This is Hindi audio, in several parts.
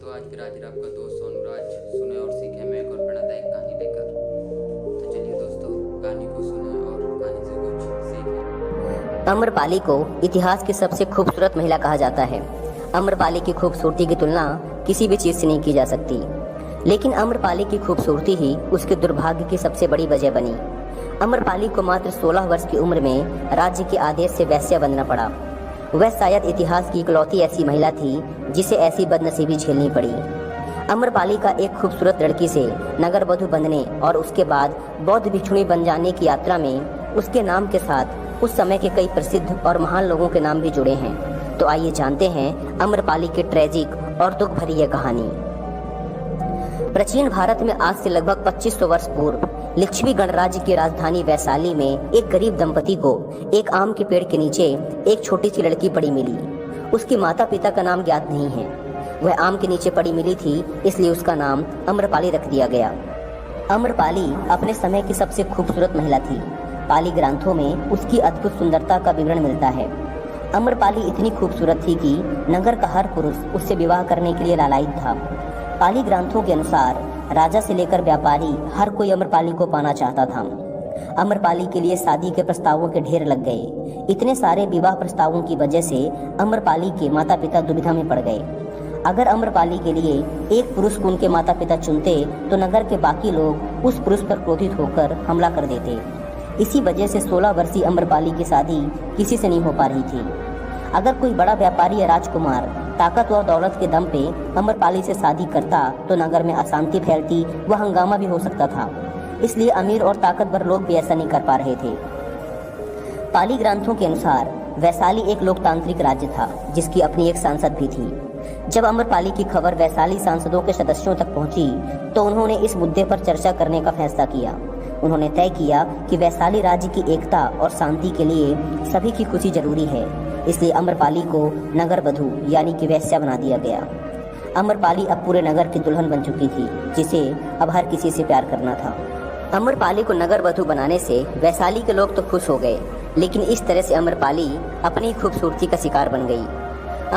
दोस्तों, आज फिर हाजिर आपका दोस्त सोनू राज सुने और सीखे मैं एक और प्रेरणादायक कहानी लेकर। तो चलिए दोस्तों, कहानी को सुने और कहानी से कुछ सीखें। अम्रपाली को इतिहास की सबसे खूबसूरत महिला कहा जाता है। अम्रपाली की खूबसूरती की तुलना किसी भी चीज से नहीं की जा सकती, लेकिन अम्रपाली की खूबसूरती ही उसके दुर्भाग्य की सबसे बड़ी वजह बनी। अम्रपाली को मात्र 16 वर्ष की उम्र में राज्य के आदेश से वैश्या बनना पड़ा। वह शायद इतिहास की इकलौती ऐसी महिला थी जिसे ऐसी बदनसीबी झेलनी पड़ी। अम्रपाली का एक खूबसूरत लड़की से नगर वधु बनने और उसके बाद बौद्ध भिक्षुणी बन जाने की यात्रा में उसके नाम के साथ उस समय के कई प्रसिद्ध और महान लोगों के नाम भी जुड़े हैं। तो आइए जानते हैं अम्रपाली की ट्रेजिक और दुख भरी यह कहानी। प्राचीन भारत में आज से लगभग 2500 वर्ष पूर्व लिच्छवी गणराज्य की राजधानी वैशाली में एक गरीब दंपति को एक आम के पेड़ के नीचे एक छोटी सी लड़की पड़ी मिली। उसके माता पिता का नाम ज्ञात नहीं है। वह आम के नीचे पड़ी मिली थी, इसलिए उसका नाम अम्रपाली रख दिया गया। अम्रपाली अपने समय की सबसे खूबसूरत महिला थी। पाली ग्रंथों में उसकी अद्भुत सुंदरता का विवरण मिलता है। अम्रपाली इतनी खूबसूरत थी कि नगर का हर पुरुष उससे विवाह करने के लिए लालायित था। पाली ग्रंथों के अनुसार राजा से लेकर व्यापारी हर कोई अम्रपाली को पाना चाहता था। अम्रपाली के लिए शादी के प्रस्तावों के ढेर लग गए। इतने सारे विवाह प्रस्तावों की वजह से अम्रपाली के माता पिता दुविधा में पड़ गए। अगर अम्रपाली के लिए एक पुरुष को उनके माता पिता चुनते तो नगर के बाकी लोग उस पुरुष पर क्रोधित होकर हमला कर देते। इसी वजह से 16 वर्षीय अम्रपाली की शादी किसी से नहीं हो पा रही थी। अगर कोई बड़ा व्यापारी या राजकुमार ताकत और दौलत के दम पे अम्रपाली से शादी करता तो नगर में अशांति फैलती व हंगामा भी हो सकता था। इसलिए अमीर और ताकतवर लोग भी ऐसा नहीं कर पा रहे थे। पाली ग्रंथों के अनुसार वैशाली एक लोकतांत्रिक राज्य था जिसकी अपनी एक सांसद भी थी। जब अम्रपाली की खबर वैशाली सांसदों के सदस्यों तक पहुंची तो उन्होंने इस मुद्दे पर चर्चा करने का फैसला किया। उन्होंने तय किया कि वैशाली राज्य की एकता और शांति के लिए सभी की खुशी जरूरी है, इसलिए अम्रपाली को नगर वधु यानी कि वैश्या बना दिया गया। अम्रपाली अब पूरे नगर की दुल्हन बन चुकी थी जिसे अब हर किसी से प्यार करना था। अम्रपाली को नगर वधु बनाने से वैशाली के लोग तो खुश हो गए, लेकिन इस तरह से अम्रपाली अपनी खूबसूरती का शिकार बन गई।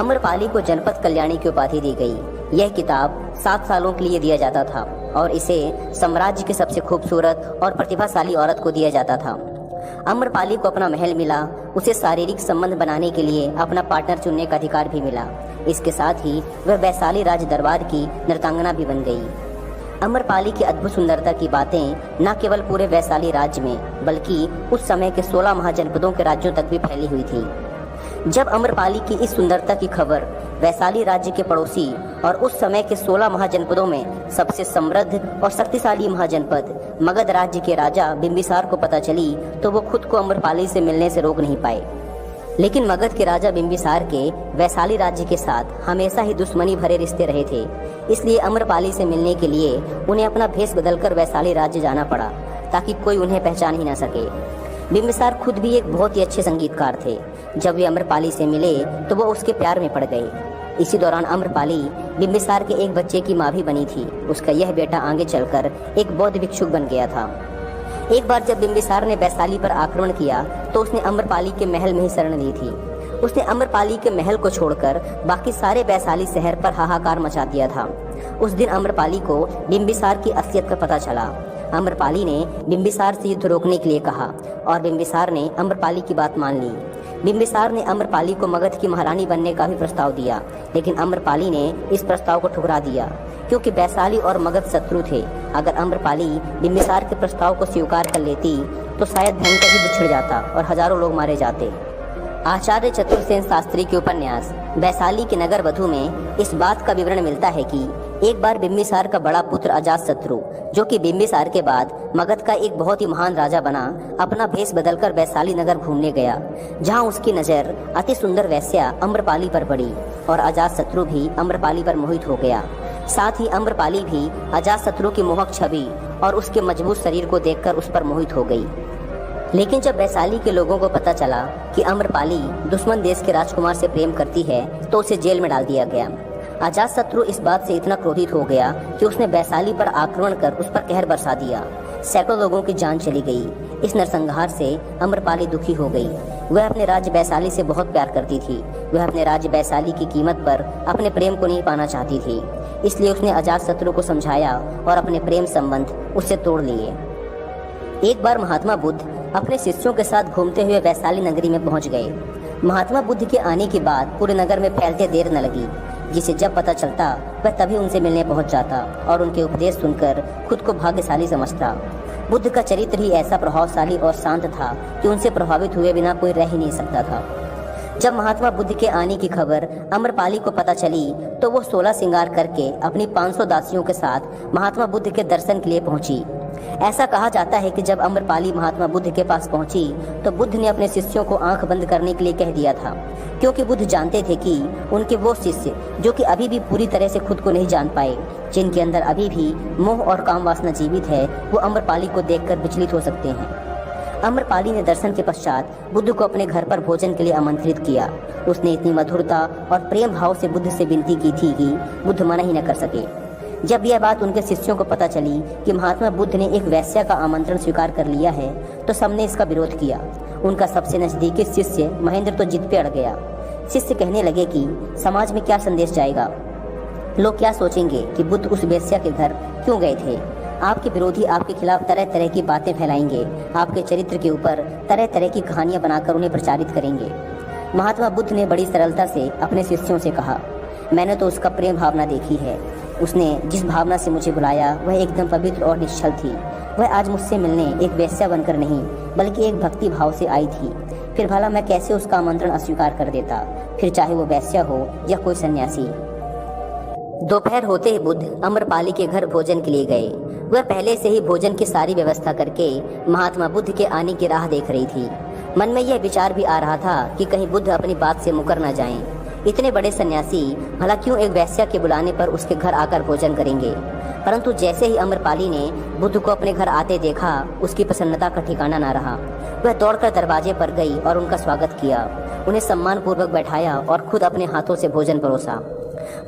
अम्रपाली को जनपद कल्याणी की उपाधि दी गई। यह किताब 7 सालों के लिए दिया जाता था और इसे साम्राज्य की सबसे खूबसूरत और प्रतिभाशाली औरत को दिया जाता था। अम्रपाली को अपना महल मिला। उसे शारीरिक संबंध बनाने के लिए अपना पार्टनर चुनने का अधिकार भी मिला। इसके साथ ही वह वैशाली राज दरबार की नृत्यांगना भी बन गई। अम्रपाली की अद्भुत सुंदरता की बातें न केवल पूरे वैशाली राज्य में बल्कि उस समय के 16 महाजनपदों के राज्यों तक भी फैली हुई थी। जब अम्रपाली की इस सुंदरता की खबर वैशाली राज्य के पड़ोसी और उस समय के 16 महाजनपदों में सबसे समृद्ध और शक्तिशाली महाजनपद मगध राज्य के राजा बिंबिसार को पता चली तो वो खुद को अम्रपाली से मिलने से रोक नहीं पाए। लेकिन मगध के राजा बिंबिसार के वैशाली राज्य के साथ हमेशा ही दुश्मनी भरे रिश्ते रहे थे, इसलिए अम्रपाली से मिलने के लिए उन्हें अपना भेष बदलकर वैशाली राज्य जाना पड़ा ताकि कोई उन्हें पहचान ही न सके। बिंबिसार खुद भी एक बहुत ही अच्छे संगीतकार थे। जब वे अम्रपाली से मिले तो वो उसके प्यार में पड़ गए। इसी दौरान अम्रपाली बिंबिसार के एक बच्चे की माँ भी बनी थी। उसका यह बेटा आगे चलकर एक बौद्ध भिक्षुक बन गया था। एक बार जब बिंबिसार ने वैशाली पर आक्रमण किया तो उसने अम्रपाली के महल में ही शरण ली थी। उसने अम्रपाली के महल को छोड़कर बाकी सारे वैशाली शहर पर हाहाकार मचा दिया था। उस दिन अम्रपाली को बिंबिसार की असलियत का पता चला। अम्रपाली ने बिंबिसार से युद्ध रोकने के लिए कहा और बिंबिसार ने अम्रपाली की बात मान ली। बिंबिसार ने अम्रपाली को मगध की महारानी बनने का भी प्रस्ताव दिया, लेकिन अम्रपाली ने इस प्रस्ताव को ठुकरा दिया क्योंकि वैशाली और मगध शत्रु थे। अगर अम्रपाली बिंबिसार के प्रस्ताव को स्वीकार कर लेती तो शायद भयंकर युद्ध छिड़ जाता और हजारों लोग मारे जाते। आचार्य चतुर्सेन शास्त्री के उपन्यास वैशाली के नगर वधु में इस बात का विवरण मिलता है कि एक बार बिंबिसार का बड़ा पुत्र अजातशत्रु, जो कि बिंबिसार के बाद मगध का एक बहुत ही महान राजा बना, अपना भेष बदलकर वैशाली नगर घूमने गया, जहां उसकी नजर अति सुंदर वैश्या अम्रपाली पर पड़ी और अजातशत्रु भी अम्रपाली पर मोहित हो गया। साथ ही अम्रपाली भी अजातशत्रु की मोहक छवि और उसके मजबूत शरीर को देखकर उस पर मोहित हो गई। लेकिन जब वैशाली के लोगों को पता चला कि अम्रपाली दुश्मन देश के राजकुमार से प्रेम करती है तो उसे जेल में डाल दिया गया। अजातशत्रु इस बात से इतना क्रोधित हो गया कि उसने वैशाली पर आक्रमण कर उस पर कहर बरसा दिया। सैकड़ों लोगों की जान चली गई। इस नरसंहार से अम्रपाली दुखी हो गई। वह अपने राज्य वैशाली से बहुत प्यार करती थी। वह अपने राज्य वैशाली की कीमत पर अपने प्रेम को नहीं पाना चाहती थी। इसलिए उसने अजातशत्रु को समझाया और अपने प्रेम संबंध उससे तोड़ लिए। एक बार महात्मा बुद्ध अपने शिष्यों के साथ घूमते हुए वैशाली नगरी में पहुंच गए। महात्मा बुद्ध के आने की बात पूरे नगर में फैलते देर न लगी, जिसे जब पता चलता वह तभी उनसे मिलने पहुंच जाता और उनके उपदेश सुनकर खुद को भाग्यशाली समझता। बुद्ध का चरित्र ही ऐसा प्रभावशाली और शांत था कि उनसे प्रभावित हुए बिना कोई रह ही नहीं सकता था। जब महात्मा बुद्ध के आने की खबर अम्रपाली को पता चली तो वो 16 श्रृंगार करके अपनी 500 दासियों के साथ महात्मा बुद्ध के दर्शन के लिए पहुंची। ऐसा कहा जाता है कि जब अम्रपाली महात्मा बुद्ध के पास पहुंची तो बुद्ध ने अपने शिष्यों को आंख बंद करने के लिए कह दिया था, क्योंकि बुद्ध जानते थे कि उनके वो शिष्य जो कि अभी भी पूरी तरह से खुद को नहीं जान पाए, जिनके अंदर अभी भी मोह और काम वासना जीवित है, वो अम्रपाली को देखकर विचलित हो सकते हैं। अम्रपाली ने दर्शन के पश्चात बुद्ध को अपने घर पर भोजन के लिए आमंत्रित किया। उसने इतनी मधुरता और प्रेम भाव से बुद्ध से विनती की थी कि बुद्ध मना ही न कर सके। जब यह बात उनके शिष्यों को पता चली कि महात्मा बुद्ध ने एक वैश्या का आमंत्रण स्वीकार कर लिया है तो सबने इसका विरोध किया। उनका सबसे नजदीकी शिष्य महेंद्र तो जिद पे अड़ गया। शिष्य कहने लगे कि समाज में क्या संदेश जाएगा, लोग क्या सोचेंगे कि बुद्ध उस वैश्या के घर क्यों गए थे। आपके विरोधी आपके खिलाफ तरह तरह की बातें फैलाएंगे, आपके चरित्र के ऊपर तरह तरह की कहानियां बनाकर उन्हें प्रचारित करेंगे। महात्मा बुद्ध ने बड़ी सरलता से अपने शिष्यों से कहा, मैंने तो उसका प्रेम भावना देखी है। उसने जिस भावना से मुझे बुलाया वह एकदम पवित्र और निश्चल थी। वह आज मुझसे मिलने एक वैश्या बनकर नहीं बल्कि एक भक्ति भाव से आई थी। फिर भला मैं कैसे उसका आमंत्रण अस्वीकार कर देता, फिर चाहे वो वैश्या हो या कोई सन्यासी। दोपहर होते ही बुद्ध अम्रपाली के घर भोजन के लिए गए। वह पहले से ही भोजन की सारी व्यवस्था करके महात्मा बुद्ध के आने की राह देख रही थी। मन में यह विचार भी आ रहा था कि कहीं बुद्ध अपनी बात से मुकर न जाएं। इतने बड़े सन्यासी भला क्यों एक वैश्या के बुलाने पर उसके घर आकर भोजन करेंगे। परंतु जैसे ही अम्रपाली ने बुद्ध को अपने घर आते देखा, उसकी प्रसन्नता का ठिकाना न रहा। वह दौड़कर दरवाजे पर गई और उनका स्वागत किया, उन्हें सम्मान पूर्वक बैठाया और खुद अपने हाथों से भोजन परोसा।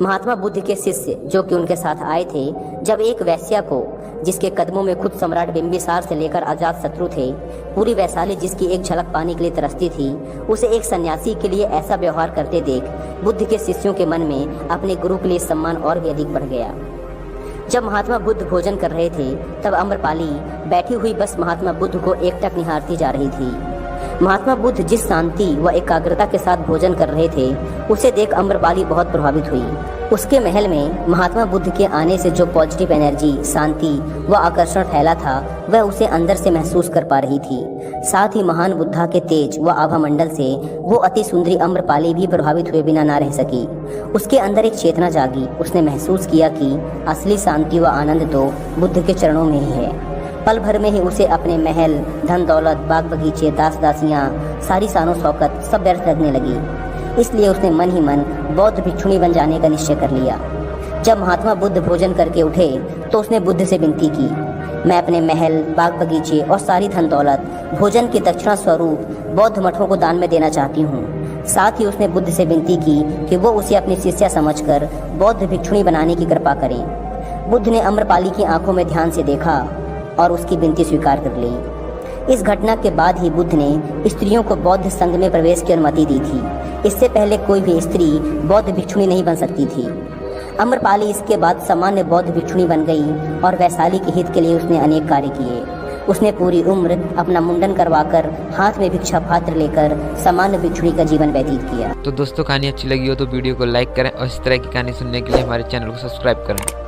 महात्मा बुद्ध के शिष्य जो कि उनके साथ आए थे, जब एक वैश्या को, जिसके कदमों में खुद सम्राट बिंबिसार से लेकर अजातशत्रु थे, पूरी वैशाली जिसकी एक झलक पाने के लिए तरसती थी, उसे एक सन्यासी के लिए ऐसा व्यवहार करते देख बुद्ध के शिष्यों के मन में अपने गुरु के लिए सम्मान और भी अधिक बढ़ गया। जब महात्मा बुद्ध भोजन कर रहे थे तब अम्रपाली बैठी हुई बस महात्मा बुद्ध को एकटक निहारती जा रही थी। महात्मा बुद्ध जिस शांति व एकाग्रता के साथ भोजन कर रहे थे उसे देख अम्रपाली बहुत प्रभावित हुई। उसके महल में महात्मा बुद्ध के आने से जो पॉजिटिव एनर्जी, शांति व आकर्षण फैला था वह उसे अंदर से महसूस कर पा रही थी। साथ ही महान बुद्धा के तेज व आभा मंडल से वो अति सुंदरी अम्रपाली भी प्रभावित हुए बिना ना रह सकी। उसके अंदर एक चेतना जागी। उसने महसूस किया कि असली शांति व आनंद तो बुद्ध के चरणों में ही है। पल भर में ही उसे अपने महल, धन दौलत, बाग बगीचे, दास दासियां, सारी शानो शौकत सब व्यर्थ लगने लगी। इसलिए उसने मन ही मन बौद्ध भिक्षुणी बन जाने का निश्चय कर लिया। जब महात्मा बुद्ध भोजन करके उठे तो उसने बुद्ध से विनती की, मैं अपने महल, बाग बगीचे और सारी धन दौलत भोजन की दक्षिणा स्वरूप बौद्ध मठों को दान में देना चाहती हूँ। साथ ही उसने बुद्ध से विनती की कि वो उसे अपनी शिष्या समझकर बौद्ध भिक्षुणी बनाने की कृपा करें। बुद्ध ने अम्रपाली की आंखों में ध्यान से देखा और उसकी विनती स्वीकार कर ली। इस घटना के बाद ही बुद्ध ने स्त्रियों को बौद्ध संघ में प्रवेश की अनुमति दी थी। इससे पहले कोई भी स्त्री बौद्ध भिक्षुणी नहीं बन सकती थी। अम्रपाली इसके बाद सामान्य बौद्ध भिक्षुणी बन गई और वैशाली के हित के लिए उसने अनेक कार्य किए। उसने पूरी उम्र अपना मुंडन करवाकर हाथ में भिक्षा पात्र लेकर सामान्य भिक्षुणी का जीवन व्यतीत किया। तो दोस्तों, कहानी अच्छी लगी हो तो वीडियो को लाइक करें और इस तरह की कहानी सुनने के लिए हमारे चैनल को सब्सक्राइब करें।